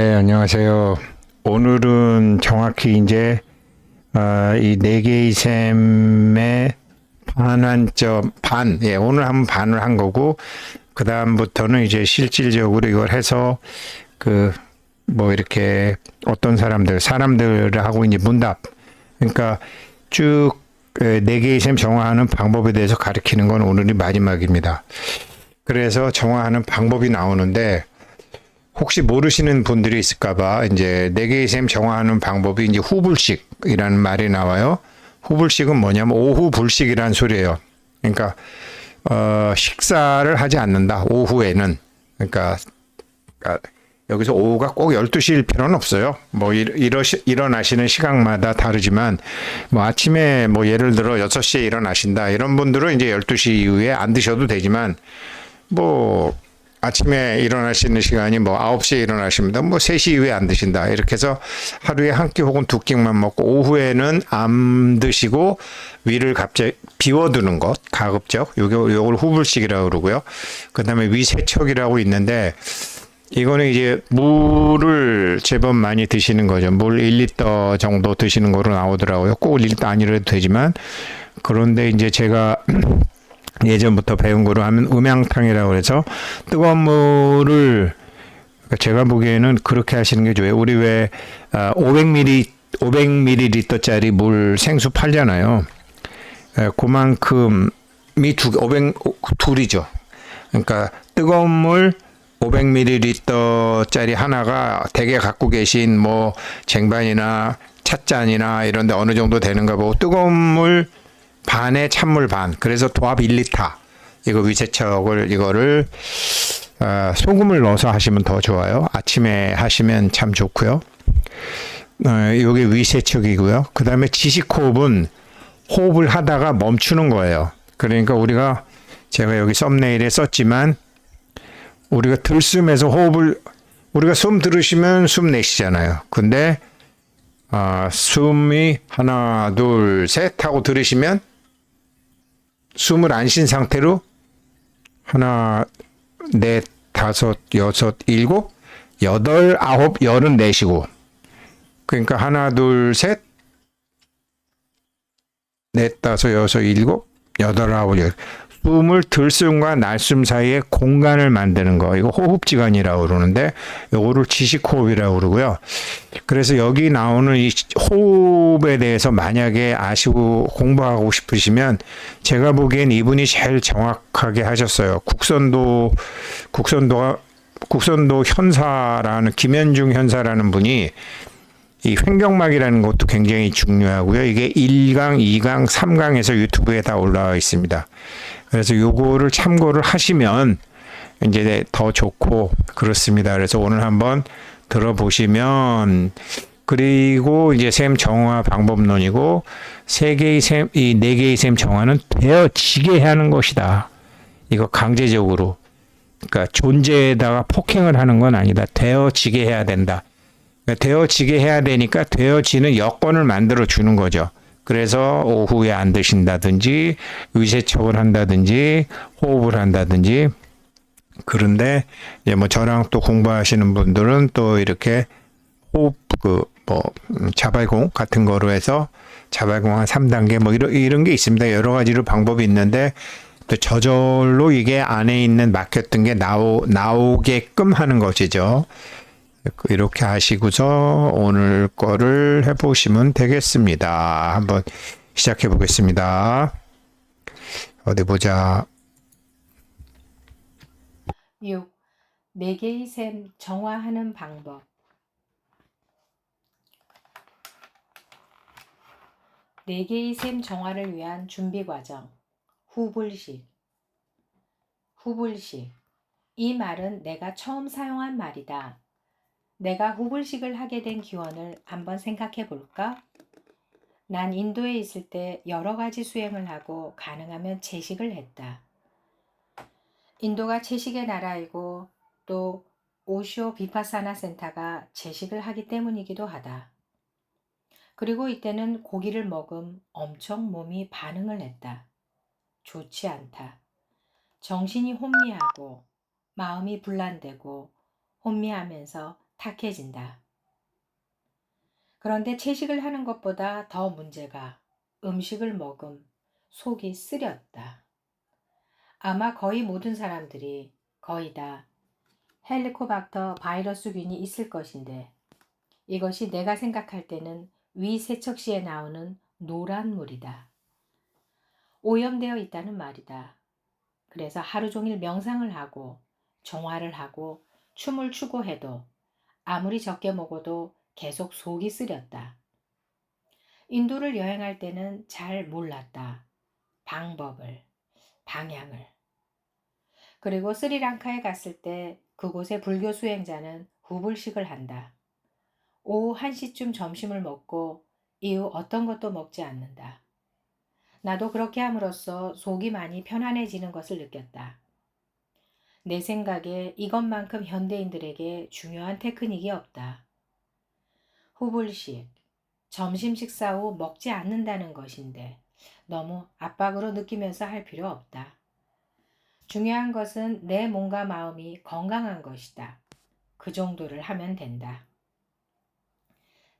네, 안녕하세요. 오늘은 정확히 이제 이 네 개의 셈의 반환점 반, 오늘 한번 반을 한 거고 그 다음부터는 이제 실질적으로 이걸 해서 그 뭐 이렇게 어떤 사람들하고 이제 문답, 그러니까 쭉 네 개의 셈 정화하는 방법에 대해서 가르치는 건 오늘이 마지막입니다. 그래서 정화하는 방법이 나오는데. 혹시 모르시는 분들이 있을까봐 이제 네 개의 셈 정화하는 방법이 이제 후불식이라는 말이 나와요. 후불식은 뭐냐면 오후 불식이라는 소리예요. 그러니까 식사를 하지 않는다. 오후에는. 그러니까 여기서 오후가 꼭 12시일 필요는 없어요. 뭐 일어나시는 시간마다 다르지만 뭐 아침에 뭐 예를 들어 6시에 일어나신다. 이런 분들은 이제 12시 이후에 안 드셔도 되지만 뭐 아침에 일어나시는 시간이 뭐 9시에 일어나십니다. 뭐 3시 이후에 안 드신다. 이렇게 해서 하루에 한 끼 혹은 두 끼만 먹고 오후에는 안 드시고 위를 갑자기 비워두는 것, 가급적. 요걸 후불식이라고 그러고요. 그 다음에 위세척이라고 있는데 이거는 이제 물을 제법 많이 드시는 거죠. 물 1리터 정도 드시는 거로 나오더라고요. 꼭 1리터 아니라도 되지만 그런데 이제 제가 예전부터 배운 거로 하면 음양탕이라고 해서 뜨거운 물을 제가 보기에는 그렇게 하시는 게 좋아요. 우리 왜 500ml짜리 물 생수 팔잖아요. 그만큼이 500둘이죠. 그러니까 뜨거운 물 500ml짜리 하나가 댁에 갖고 계신 뭐 쟁반이나 찻잔이나 이런 데 어느 정도 되는가 보고 뜨거운 물 반에 찬물 반. 그래서 도합 1리터. 이거 위세척을 이거를 소금을 넣어서 하시면 더 좋아요. 아침에 하시면 참 좋고요. 이게 위세척이고요. 그 다음에 지식호흡은 호흡을 하다가 멈추는 거예요. 그러니까 제가 여기 썸네일에 썼지만 우리가 들숨에서 우리가 숨 들으시면 숨 내쉬잖아요. 근데 숨이 하나 둘 셋 하고 들으시면 숨을 안 쉰 상태로 하나, 넷, 다섯, 여섯, 일곱, 여덟, 아홉, 열은 내쉬고. 그러니까 하나, 둘, 셋, 넷, 다섯, 여섯, 일곱, 여덟, 아홉, 열. 숨을 들숨과 날숨 사이에 공간을 만드는 거. 이거 호흡지간이라고 그러는데 요거를 지식호흡이라고 그러고요. 그래서 여기 나오는 이 호흡에 대해서 만약에 아시고 공부하고 싶으시면 제가 보기엔 이분이 제일 정확하게 하셨어요. 국선도 현사라는 김현중 현사라는 분이 이 횡격막이라는 것도 굉장히 중요하고요. 이게 1강, 2강, 3강에서 유튜브에 다 올라와 있습니다. 그래서 요거를 참고를 하시면 이제 더 좋고 그렇습니다. 그래서 오늘 한번 들어보시면 그리고 이제 셈 정화 방법론이고 이 네 개의 셈 정화는 되어지게 하는 것이다. 이거 강제적으로. 그러니까 존재에다가 폭행을 하는 건 아니다. 되어지게 해야 된다. 되어지게 해야 되니까 되어지는 여건을 만들어 주는 거죠. 그래서 오후에 안 드신다든지 위세척을 한다든지 호흡을 한다든지. 그런데 이제 뭐 저랑 또 공부하시는 분들은 또 이렇게 호흡 자발공 같은 거로 해서 자발공 한 3단계 뭐 이런 게 있습니다. 여러 가지로 방법이 있는데 또 저절로 이게 안에 있는 막혔던 게 나오게끔 하는 것이죠. 이렇게 하시고서 오늘 거를 해보시면 되겠습니다. 한번 시작해 보겠습니다. 어디 보자. 6. 4개의 셈 정화하는 방법. 4개의 셈 정화를 위한 준비 과정. 후불식. 후불식. 이 말은 내가 처음 사용한 말이다. 내가 후불식을 하게 된 기원을 한번 생각해 볼까? 난 인도에 있을 때 여러 가지 수행을 하고 가능하면 채식을 했다. 인도가 채식의 나라이고 또 오쇼 비파사나 센터가 채식을 하기 때문이기도 하다. 그리고 이때는 고기를 먹음 엄청 몸이 반응을 했다. 좋지 않다. 정신이 혼미하고 마음이 분란되고 혼미하면서 탁해진다. 그런데 채식을 하는 것보다 더 문제가 음식을 먹음 속이 쓰렸다. 아마 거의 모든 사람들이 거의 다 헬리코박터 바이러스균이 있을 것인데 이것이 내가 생각할 때는 위 세척 시에 나오는 노란 물이다. 오염되어 있다는 말이다. 그래서 하루 종일 명상을 하고 정화를 하고 춤을 추고 해도 아무리 적게 먹어도 계속 속이 쓰렸다. 인도를 여행할 때는 잘 몰랐다. 방법을, 방향을. 그리고 스리랑카에 갔을 때 그곳의 불교 수행자는 후불식을 한다. 오후 1시쯤 점심을 먹고 이후 어떤 것도 먹지 않는다. 나도 그렇게 함으로써 속이 많이 편안해지는 것을 느꼈다. 내 생각에 이것만큼 현대인들에게 중요한 테크닉이 없다. 후불식, 점심 식사 후 먹지 않는다는 것인데 너무 압박으로 느끼면서 할 필요 없다. 중요한 것은 내 몸과 마음이 건강한 것이다. 그 정도를 하면 된다.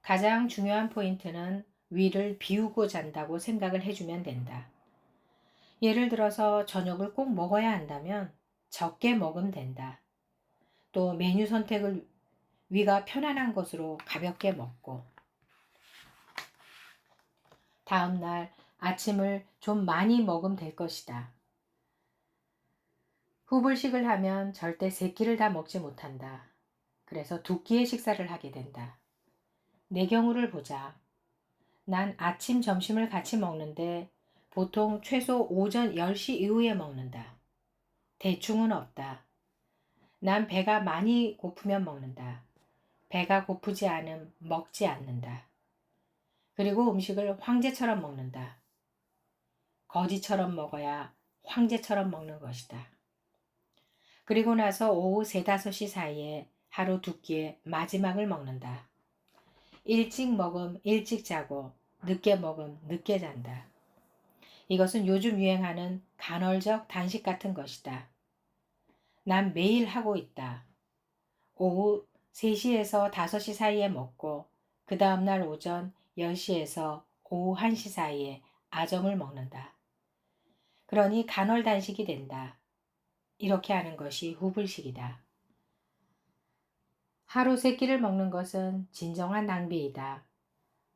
가장 중요한 포인트는 위를 비우고 잔다고 생각을 해주면 된다. 예를 들어서 저녁을 꼭 먹어야 한다면 적게 먹으면 된다. 또 메뉴 선택을 위가 편안한 것으로 가볍게 먹고 다음날 아침을 좀 많이 먹으면 될 것이다. 후불식을 하면 절대 3끼를 다 먹지 못한다. 그래서 2끼의 식사를 하게 된다. 내 경우를 보자. 난 아침, 점심을 같이 먹는데 보통 최소 오전 10시 이후에 먹는다. 대충은 없다. 난 배가 많이 고프면 먹는다. 배가 고프지 않음 먹지 않는다. 그리고 음식을 황제처럼 먹는다. 거지처럼 먹어야 황제처럼 먹는 것이다. 그리고 나서 오후 3, 5시 사이에 하루 2끼의 마지막을 먹는다. 일찍 먹음 일찍 자고 늦게 먹음 늦게 잔다. 이것은 요즘 유행하는 간헐적 단식 같은 것이다. 난 매일 하고 있다. 오후 3시에서 5시 사이에 먹고 그 다음날 오전 10시에서 오후 1시 사이에 아점을 먹는다. 그러니 간헐 단식이 된다. 이렇게 하는 것이 후불식이다. 하루 3끼를 먹는 것은 진정한 낭비이다.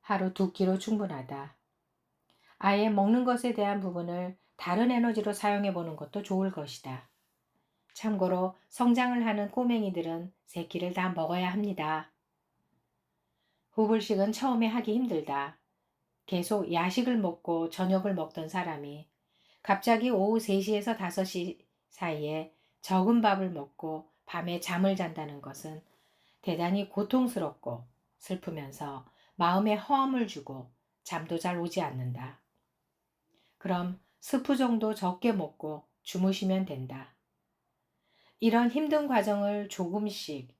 하루 2끼로 충분하다. 아예 먹는 것에 대한 부분을 다른 에너지로 사용해 보는 것도 좋을 것이다. 참고로 성장을 하는 꼬맹이들은 3끼를 다 먹어야 합니다. 후불식은 처음에 하기 힘들다. 계속 야식을 먹고 저녁을 먹던 사람이 갑자기 오후 3시에서 5시 사이에 적은 밥을 먹고 밤에 잠을 잔다는 것은 대단히 고통스럽고 슬프면서 마음에 허함을 주고 잠도 잘 오지 않는다. 그럼 스프 정도 적게 먹고 주무시면 된다. 이런 힘든 과정을 조금씩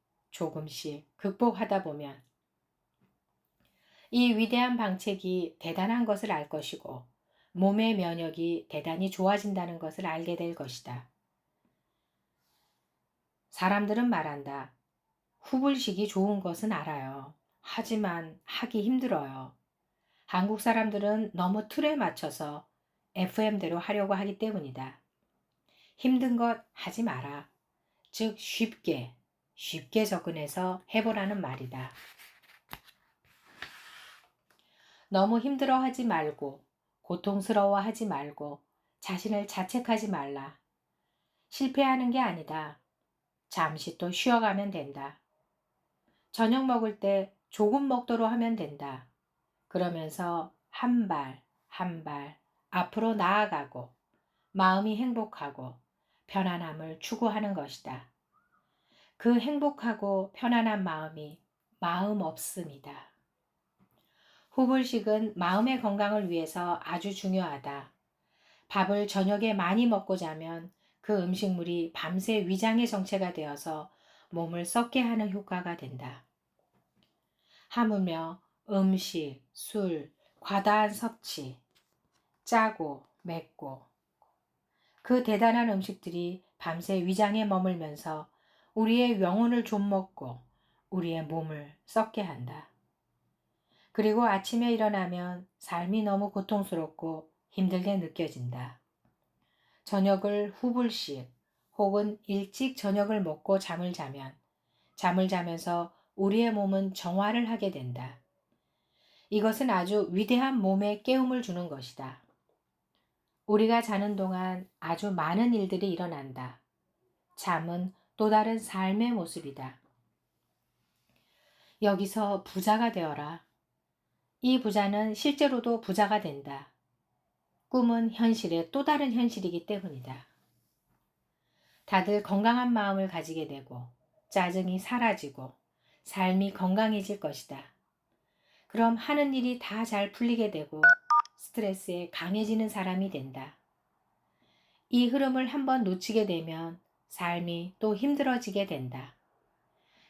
극복하다 보면 이 위대한 방책이 대단한 것을 알 것이고 몸의 면역이 대단히 좋아진다는 것을 알게 될 것이다. 사람들은 말한다. 후불식이 좋은 것은 알아요. 하지만 하기 힘들어요. 한국 사람들은 너무 틀에 맞춰서 FM대로 하려고 하기 때문이다. 힘든 것 하지 마라. 즉 쉽게 접근해서 해보라는 말이다. 너무 힘들어하지 말고 고통스러워하지 말고 자신을 자책하지 말라. 실패하는 게 아니다. 잠시 또 쉬어가면 된다. 저녁 먹을 때 조금 먹도록 하면 된다. 그러면서 한 발 한 발 앞으로 나아가고 마음이 행복하고 편안함을 추구하는 것이다. 그 행복하고 편안한 마음이 마음 없음이다. 후불식은 마음의 건강을 위해서 아주 중요하다. 밥을 저녁에 많이 먹고 자면 그 음식물이 밤새 위장의 정체가 되어서 몸을 썩게 하는 효과가 된다. 하물며 음식, 술, 과다한 섭취, 짜고 맵고 그 대단한 음식들이 밤새 위장에 머물면서 우리의 영혼을 좀먹고 우리의 몸을 썩게 한다. 그리고 아침에 일어나면 삶이 너무 고통스럽고 힘들게 느껴진다. 저녁을 후불식 혹은 일찍 저녁을 먹고 잠을 자면 잠을 자면서 우리의 몸은 정화를 하게 된다. 이것은 아주 위대한 몸에 깨움을 주는 것이다. 우리가 자는 동안 아주 많은 일들이 일어난다. 잠은 또 다른 삶의 모습이다. 여기서 부자가 되어라. 이 부자는 실제로도 부자가 된다. 꿈은 현실의 또 다른 현실이기 때문이다. 다들 건강한 마음을 가지게 되고 짜증이 사라지고 삶이 건강해질 것이다. 그럼 하는 일이 다 잘 풀리게 되고 스트레스에 강해지는 사람이 된다. 이 흐름을 한번 놓치게 되면 삶이 또 힘들어지게 된다.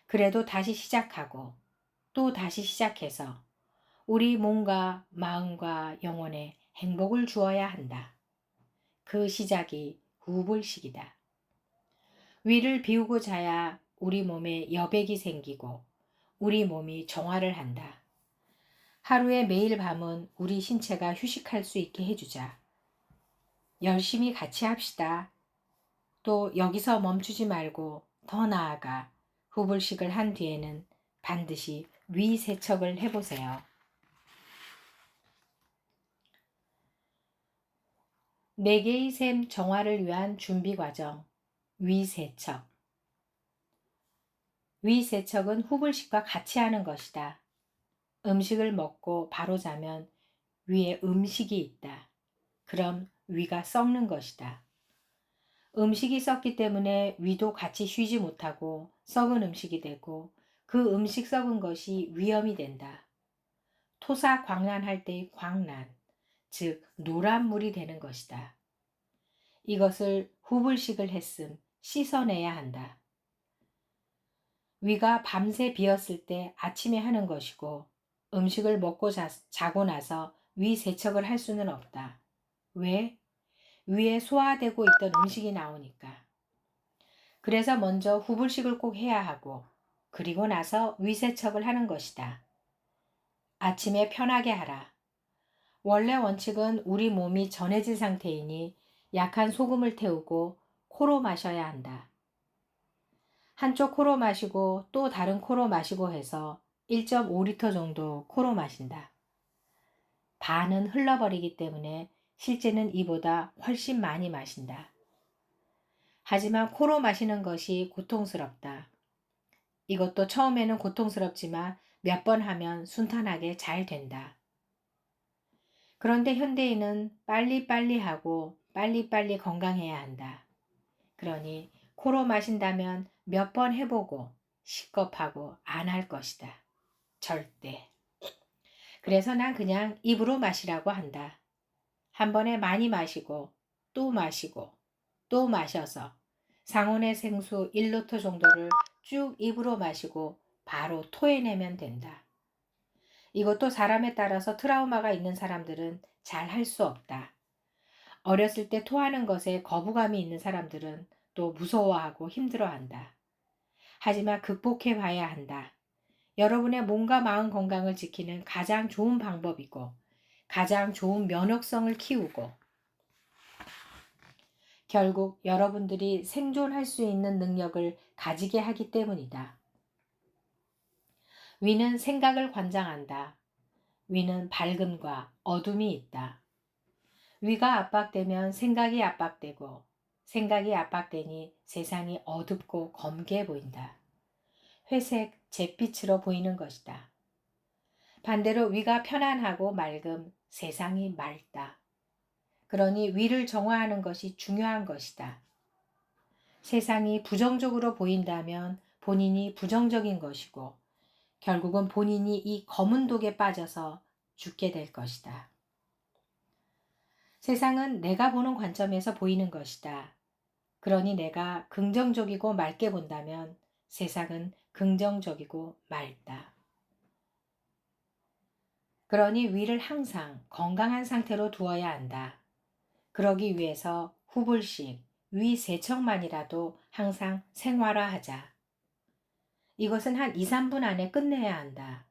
그래도 다시 시작하고 또 다시 시작해서 우리 몸과 마음과 영혼에 행복을 주어야 한다. 그 시작이 후불식이다. 위를 비우고 자야 우리 몸에 여백이 생기고 우리 몸이 정화를 한다. 하루의 매일 밤은 우리 신체가 휴식할 수 있게 해주자. 열심히 같이 합시다. 또 여기서 멈추지 말고 더 나아가 후불식을 한 뒤에는 반드시 위세척을 해보세요. 네 개의 샘 정화를 위한 준비 과정, 위세척. 위세척은 후불식과 같이 하는 것이다. 음식을 먹고 바로 자면 위에 음식이 있다. 그럼 위가 썩는 것이다. 음식이 썩기 때문에 위도 같이 쉬지 못하고 썩은 음식이 되고 그 음식 썩은 것이 위험이 된다. 토사광란할 때의 광란, 즉 노란 물이 되는 것이다. 이것을 후불식을 했음 씻어내야 한다. 위가 밤새 비었을 때 아침에 하는 것이고 음식을 먹고 자고 나서 위 세척을 할 수는 없다. 왜? 위에 소화되고 있던 음식이 나오니까. 그래서 먼저 후불식을 꼭 해야 하고 그리고 나서 위 세척을 하는 것이다. 아침에 편하게 하라. 원래 원칙은 우리 몸이 전해질 상태이니 약한 소금을 태우고 코로 마셔야 한다. 한쪽 코로 마시고 또 다른 코로 마시고 해서 1.5리터 정도 코로 마신다. 반은 흘러버리기 때문에 실제는 이보다 훨씬 많이 마신다. 하지만 코로 마시는 것이 고통스럽다. 이것도 처음에는 고통스럽지만 몇 번 하면 순탄하게 잘 된다. 그런데 현대인은 빨리빨리 하고 빨리빨리 건강해야 한다. 그러니 코로 마신다면 몇 번 해보고 식겁하고 안 할 것이다. 절대. 그래서 난 그냥 입으로 마시라고 한다. 한 번에 많이 마시고 또 마시고 또 마셔서 상온의 생수 1리터 정도를 쭉 입으로 마시고 바로 토해내면 된다. 이것도 사람에 따라서 트라우마가 있는 사람들은 잘 할 수 없다. 어렸을 때 토하는 것에 거부감이 있는 사람들은 또 무서워하고 힘들어한다. 하지만 극복해 봐야 한다. 여러분의 몸과 마음 건강을 지키는 가장 좋은 방법이고 가장 좋은 면역성을 키우고 결국 여러분들이 생존할 수 있는 능력을 가지게 하기 때문이다. 위는 생각을 관장한다. 위는 밝음과 어둠이 있다. 위가 압박되면 생각이 압박되고 생각이 압박되니 세상이 어둡고 검게 보인다. 회색, 잿빛으로 보이는 것이다. 반대로 위가 편안하고 맑음, 세상이 맑다. 그러니 위를 정화하는 것이 중요한 것이다. 세상이 부정적으로 보인다면 본인이 부정적인 것이고 결국은 본인이 이 검은 독에 빠져서 죽게 될 것이다. 세상은 내가 보는 관점에서 보이는 것이다. 그러니 내가 긍정적이고 맑게 본다면 세상은 긍정적이고 맑다. 그러니 위를 항상 건강한 상태로 두어야 한다. 그러기 위해서 후불식, 위 세척만이라도 항상 생활화하자. 이것은 한 2, 3분 안에 끝내야 한다.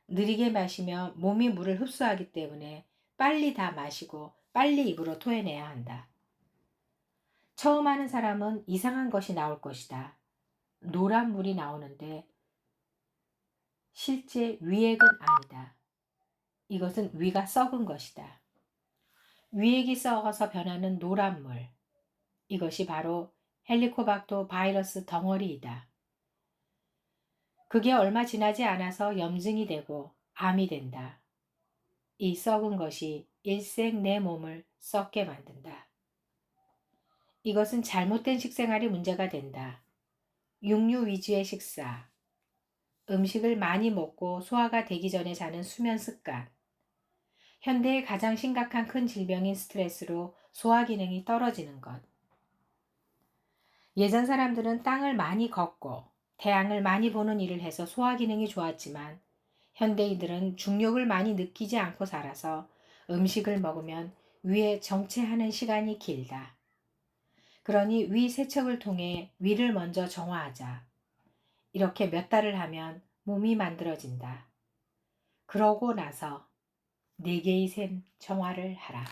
느리게 마시면 몸이 물을 흡수하기 때문에 빨리 다 마시고 빨리 입으로 토해내야 한다. 처음 하는 사람은 이상한 것이 나올 것이다. 노란 물이 나오는데 실제 위액은 아니다. 이것은 위가 썩은 것이다. 위액이 썩어서 변하는 노란 물. 이것이 바로 헬리코박터 바이러스 덩어리이다. 그게 얼마 지나지 않아서 염증이 되고 암이 된다. 이 썩은 것이 일생 내 몸을 썩게 만든다. 이것은 잘못된 식생활이 문제가 된다. 육류 위주의 식사, 음식을 많이 먹고 소화가 되기 전에 자는 수면 습관, 현대의 가장 심각한 큰 질병인 스트레스로 소화 기능이 떨어지는 것. 예전 사람들은 땅을 많이 걷고 태양을 많이 보는 일을 해서 소화 기능이 좋았지만 현대인들은 중력을 많이 느끼지 않고 살아서 음식을 먹으면 위에 정체하는 시간이 길다. 그러니 위 세척을 통해 위를 먼저 정화하자. 이렇게 몇 달을 하면 몸이 만들어진다. 그러고 나서 4개의 샘 정화를 하라.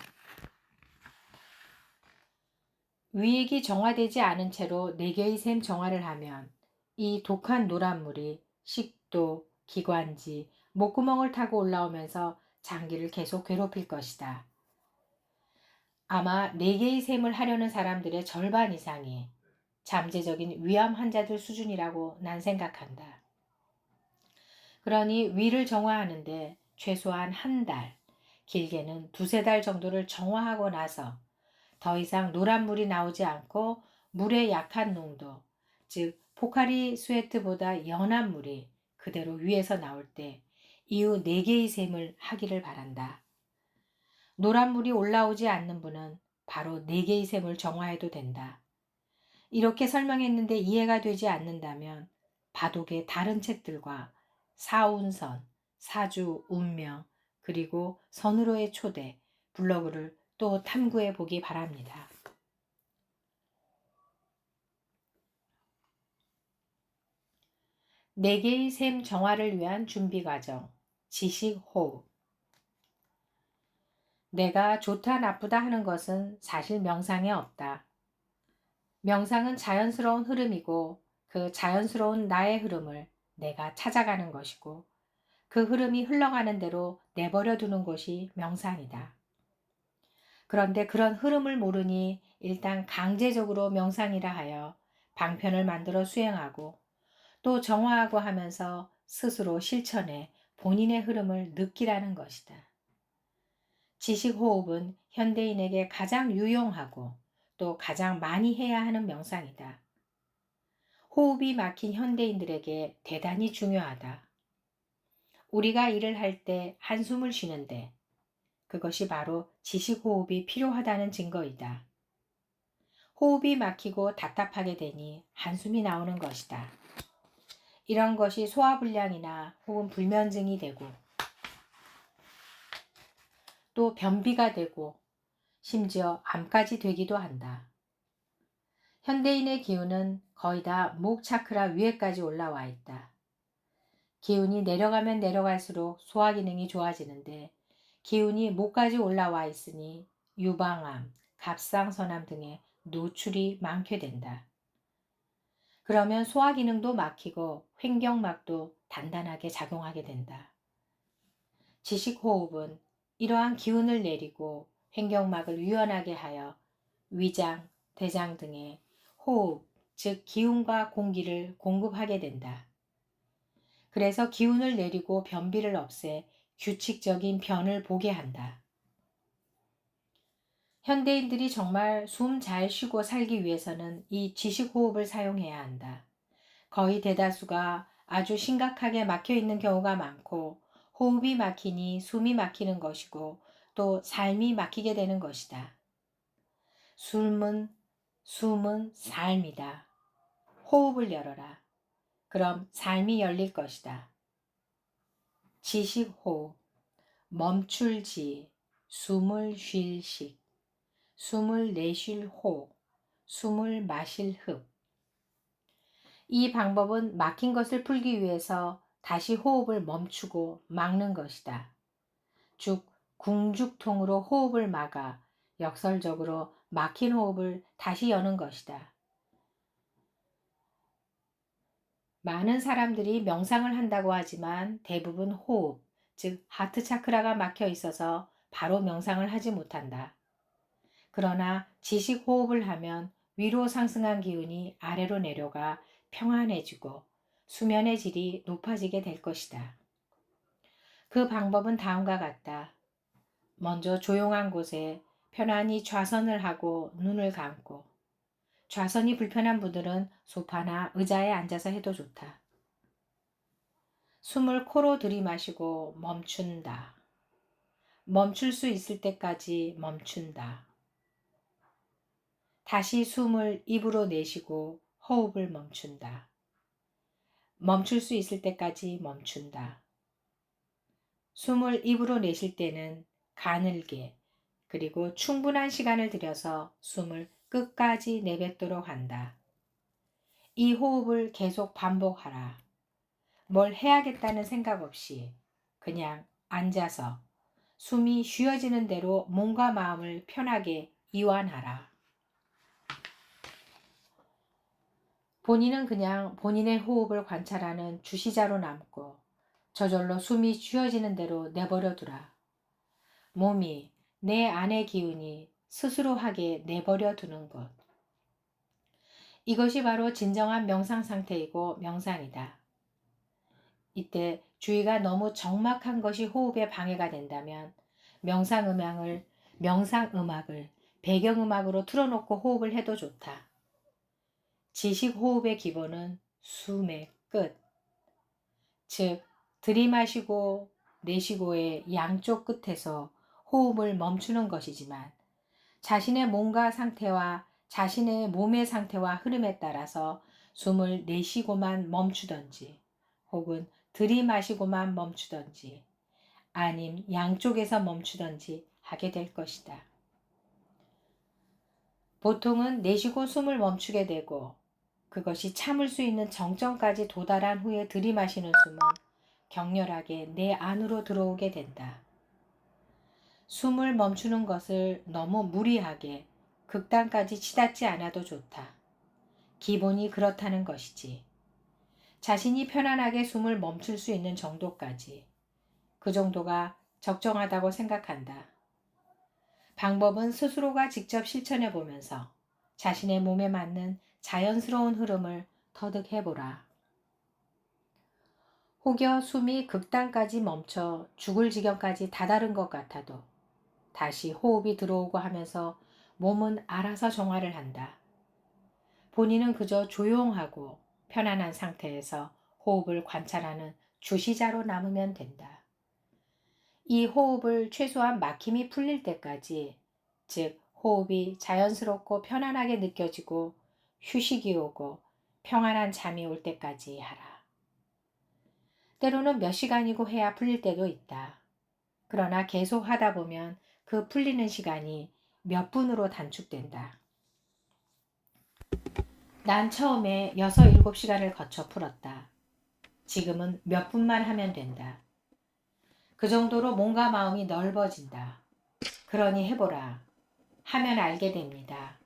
위액이 정화되지 않은 채로 4개의 샘 정화를 하면 이 독한 노란물이 식도, 기관지, 목구멍을 타고 올라오면서 장기를 계속 괴롭힐 것이다. 아마 4개의 샘을 하려는 사람들의 절반 이상이 잠재적인 위암 환자들 수준이라고 난 생각한다. 그러니 위를 정화하는데 최소한 1달, 길게는 2~3달 정도를 정화하고 나서 더 이상 노란물이 나오지 않고 물의 약한 농도, 즉 포카리 스웨트보다 연한 물이 그대로 위에서 나올 때 이후 4개의 샘을 하기를 바란다. 노란물이 올라오지 않는 분은 바로 4개의 샘을 정화해도 된다. 이렇게 설명했는데 이해가 되지 않는다면 바독의 다른 책들과 사운선, 사주, 운명, 그리고 선으로의 초대, 블로그를 또 탐구해 보기 바랍니다. 네 개의 샘 정화를 위한 준비 과정, 지식 호흡. 내가 좋다 나쁘다 하는 것은 사실 명상에 없다. 명상은 자연스러운 흐름이고 그 자연스러운 나의 흐름을 내가 찾아가는 것이고 그 흐름이 흘러가는 대로 내버려 두는 것이 명상이다. 그런데 그런 흐름을 모르니 일단 강제적으로 명상이라 하여 방편을 만들어 수행하고 또 정화하고 하면서 스스로 실천해 본인의 흐름을 느끼라는 것이다. 지식호흡은 현대인에게 가장 유용하고 또 가장 많이 해야 하는 명상이다. 호흡이 막힌 현대인들에게 대단히 중요하다. 우리가 일을 할 때 한숨을 쉬는데 그것이 바로 지식호흡이 필요하다는 증거이다. 호흡이 막히고 답답하게 되니 한숨이 나오는 것이다. 이런 것이 소화불량이나 혹은 불면증이 되고 또 변비가 되고 심지어 암까지 되기도 한다. 현대인의 기운은 거의 다 목 차크라 위에까지 올라와 있다. 기운이 내려가면 내려갈수록 소화 기능이 좋아지는데 기운이 목까지 올라와 있으니 유방암, 갑상선암 등의 노출이 많게 된다. 그러면 소화 기능도 막히고 횡격막도 단단하게 작용하게 된다. 지식호흡은 이러한 기운을 내리고 횡격막을 유연하게 하여 위장, 대장 등의 호흡, 즉 기운과 공기를 공급하게 된다. 그래서 기운을 내리고 변비를 없애 규칙적인 변을 보게 한다. 현대인들이 정말 숨 잘 쉬고 살기 위해서는 이 지식호흡을 사용해야 한다. 거의 대다수가 아주 심각하게 막혀 있는 경우가 많고 호흡이 막히니 숨이 막히는 것이고 또 삶이 막히게 되는 것이다. 숨은 삶이다. 호흡을 열어라. 그럼 삶이 열릴 것이다. 지식호흡, 멈출지, 숨을 쉴 식, 숨을 내쉴 호, 숨을 마실 흡. 이 방법은 막힌 것을 풀기 위해서 다시 호흡을 멈추고 막는 것이다. 즉, 궁죽통으로 호흡을 막아 역설적으로 막힌 호흡을 다시 여는 것이다. 많은 사람들이 명상을 한다고 하지만 대부분 호흡, 즉 하트 차크라가 막혀 있어서 바로 명상을 하지 못한다. 그러나 지식 호흡을 하면 위로 상승한 기운이 아래로 내려가 평안해지고 수면의 질이 높아지게 될 것이다. 그 방법은 다음과 같다. 먼저 조용한 곳에 편안히 좌선을 하고 눈을 감고, 좌선이 불편한 분들은 소파나 의자에 앉아서 해도 좋다. 숨을 코로 들이마시고 멈춘다. 멈출 수 있을 때까지 멈춘다. 다시 숨을 입으로 내쉬고 호흡을 멈춘다. 멈출 수 있을 때까지 멈춘다. 숨을 입으로 내쉴 때는 가늘게 그리고 충분한 시간을 들여서 숨을 끝까지 내뱉도록 한다. 이 호흡을 계속 반복하라. 뭘 해야겠다는 생각 없이 그냥 앉아서 숨이 쉬어지는 대로 몸과 마음을 편하게 이완하라. 본인은 그냥 본인의 호흡을 관찰하는 주시자로 남고 저절로 숨이 쉬어지는 대로 내버려 두라. 몸이 내 안의 기운이 스스로 하게 내버려 두는 것. 이것이 바로 진정한 명상 상태이고 명상이다. 이때 주의가 너무 적막한 것이 호흡에 방해가 된다면 명상음악을 배경음악으로 틀어놓고 호흡을 해도 좋다. 지식 호흡의 기본은 숨의 끝, 즉 들이마시고 내쉬고의 양쪽 끝에서 호흡을 멈추는 것이지만 자신의 몸과 상태와 자신의 몸의 상태와 흐름에 따라서 숨을 내쉬고만 멈추던지 혹은 들이마시고만 멈추던지 아님 양쪽에서 멈추던지 하게 될 것이다. 보통은 내쉬고 숨을 멈추게 되고 그것이 참을 수 있는 정점까지 도달한 후에 들이마시는 숨은 격렬하게 내 안으로 들어오게 된다. 숨을 멈추는 것을 너무 무리하게 극단까지 치닫지 않아도 좋다. 기본이 그렇다는 것이지. 자신이 편안하게 숨을 멈출 수 있는 정도까지. 그 정도가 적정하다고 생각한다. 방법은 스스로가 직접 실천해 보면서 자신의 몸에 맞는 자연스러운 흐름을 터득해보라. 혹여 숨이 극단까지 멈춰 죽을 지경까지 다다른 것 같아도 다시 호흡이 들어오고 하면서 몸은 알아서 정화를 한다. 본인은 그저 조용하고 편안한 상태에서 호흡을 관찰하는 주시자로 남으면 된다. 이 호흡을 최소한 막힘이 풀릴 때까지, 즉 호흡이 자연스럽고 편안하게 느껴지고 휴식이 오고 평안한 잠이 올 때까지 하라. 때로는 몇 시간이고 해야 풀릴 때도 있다. 그러나 계속 하다 보면 그 풀리는 시간이 몇 분으로 단축된다. 난 처음에 6, 7시간을 거쳐 풀었다. 지금은 몇 분만 하면 된다. 그 정도로 몸과 마음이 넓어진다. 그러니 해보라. 하면 알게 됩니다.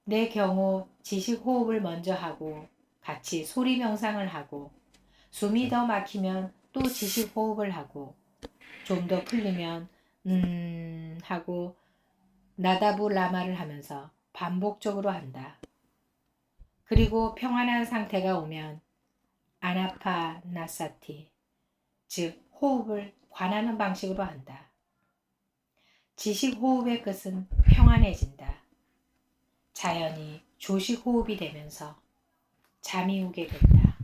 내 경우 지식 호흡을 먼저 하고 같이 소리 명상을 하고 숨이 더 막히면 또 지식 호흡을 하고 좀 더 풀리면 하고 나다부 라마를 하면서 반복적으로 한다. 그리고 평안한 상태가 오면 아나파 나사티, 즉 호흡을 관하는 방식으로 한다. 지식 호흡의 끝은 평안해진다. 자연히 조식 호흡이 되면서 잠이 오게 된다.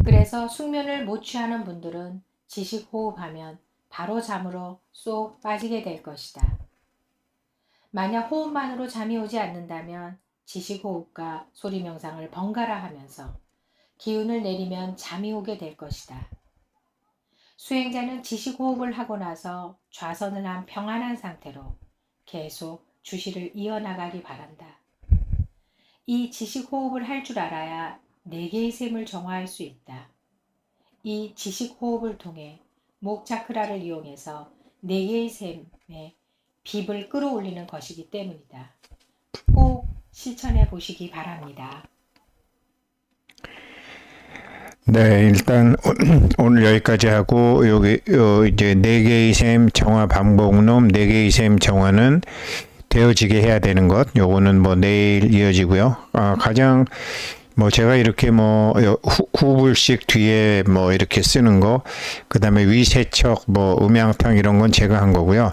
그래서 숙면을 못 취하는 분들은 지식 호흡하면 바로 잠으로 쏙 빠지게 될 것이다. 만약 호흡만으로 잠이 오지 않는다면 지식 호흡과 소리 명상을 번갈아 하면서 기운을 내리면 잠이 오게 될 것이다. 수행자는 지식 호흡을 하고 나서 좌선을 한 평안한 상태로 계속 주시를 이어나가기 바란다. 이 지식 호흡을 할 줄 알아야 네 개의 셈을 정화할 수 있다. 이 지식 호흡을 통해 목 차크라를 이용해서 네 개의 셈의 빕을 끌어올리는 것이기 때문이다. 꼭 실천해 보시기 바랍니다. 네, 일단 오늘 여기까지 하고 여기 이제 네 개의 셈 정화 방법론, 네 개의 셈 정화는 되어지게 해야 되는 것. 요거는 뭐 내일 이어지고요. 가장 뭐 제가 이렇게 뭐 후불식 뒤에 뭐 이렇게 쓰는 거, 그다음에 위세척 뭐 음양탕 이런 건 제가 한 거고요.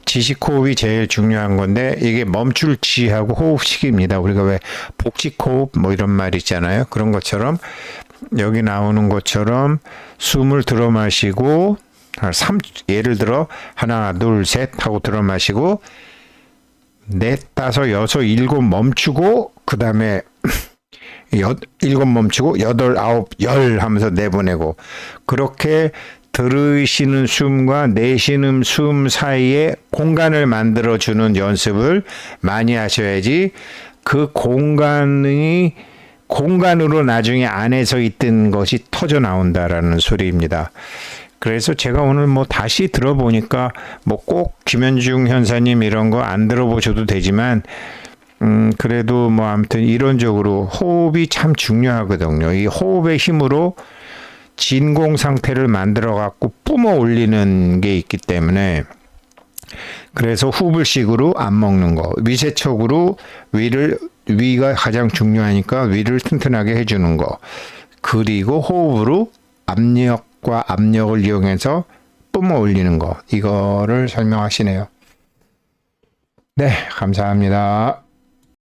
지식 호흡이 제일 중요한 건데 이게 멈출지하고 호흡식입니다. 우리가 왜 복식 호흡 뭐 이런 말 있잖아요. 그런 것처럼 여기 나오는 것처럼 숨을 들어 마시고 예를 들어 하나 둘 셋 하고 들어 마시고 넷 다섯 여섯 일곱 멈추고 그 다음에 일곱 멈추고 여덟 아홉 열 하면서 내보내고 그렇게 들으시는 숨과 내쉬는 숨 사이에 공간을 만들어주는 연습을 많이 하셔야지 그 공간으로 나중에 안에서 있던 것이 터져 나온다라는 소리입니다. 그래서 제가 오늘 뭐 다시 들어보니까 뭐 꼭 김현중 현사님 이런 거 안 들어보셔도 되지만 그래도 뭐 아무튼 이론적으로 호흡이 참 중요하거든요. 이 호흡의 힘으로 진공 상태를 만들어 갖고 뿜어 올리는 게 있기 때문에 그래서 후불식으로 안 먹는 거, 위세척으로 위가 가장 중요하니까 위를 튼튼하게 해주는 거, 그리고 호흡으로 압력과 압력을 이용해서 뿜어 올리는 거, 이거를 설명하시네요. 네, 감사합니다.